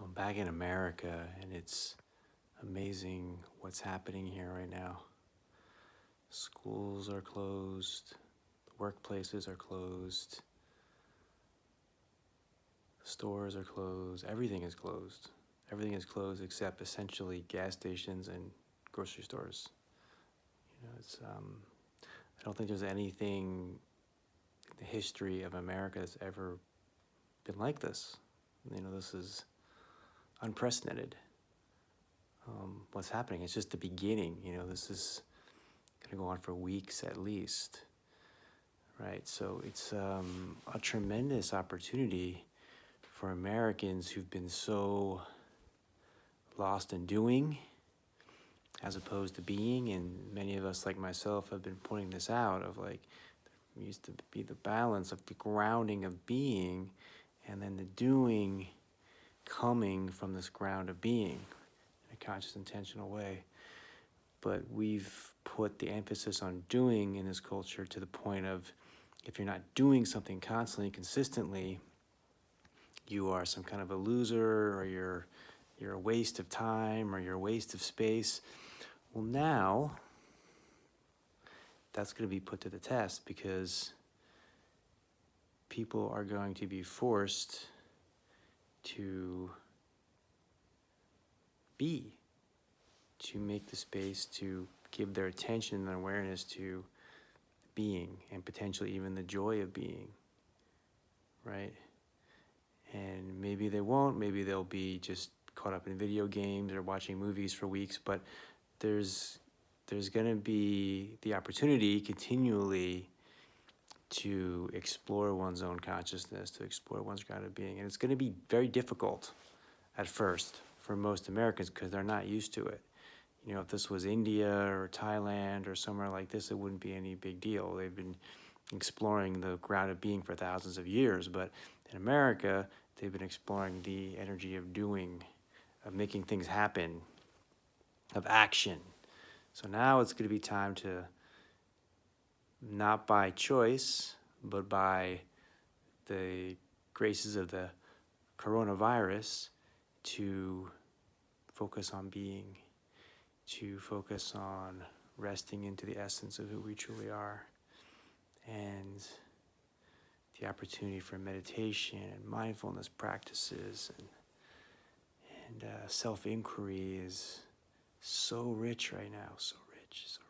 So I'm back in America, and it's amazing what's happening here right now. Schools are closed, workplaces are closed, stores are closed, everything is closed. Everything is closed except essentially gas stations and grocery stores. I don't think there's anything in the history of America that's ever been like this. This is unprecedented. What's happening? It's just the beginning. This is going to go on for weeks at least, right? So it's a tremendous opportunity for Americans who've been so lost in doing as opposed to being. And many of us, like myself, have been pointing this out of like, there used to be the balance of the grounding of being and then the doing coming from this ground of being in a conscious, intentional way. But we've put the emphasis on doing in this culture to the point of if you're not doing something constantly, consistently, you are some kind of a loser, or you're a waste of time, or you're a waste of space. Well, now that's going to be put to the test because people are going to be forced to be, to make the space to give their attention and awareness to being and potentially even the joy of being, right? And maybe they won't, maybe they'll be just caught up in video games or watching movies for weeks, but there's going to be the opportunity continually to explore one's own consciousness, to explore one's grounded being. And it's going to be very difficult at first for most Americans because they're not used to it. If this was India or Thailand or somewhere like this, it wouldn't be any big deal. They've been exploring the grounded being for thousands of years, but in America, they've been exploring the energy of doing, of making things happen, of action. So now it's going to be time to, not by choice, but by the graces of the coronavirus, to focus on being, to focus on resting into the essence of who we truly are. And the opportunity for meditation and mindfulness practices and self-inquiry is so rich right now, so rich, so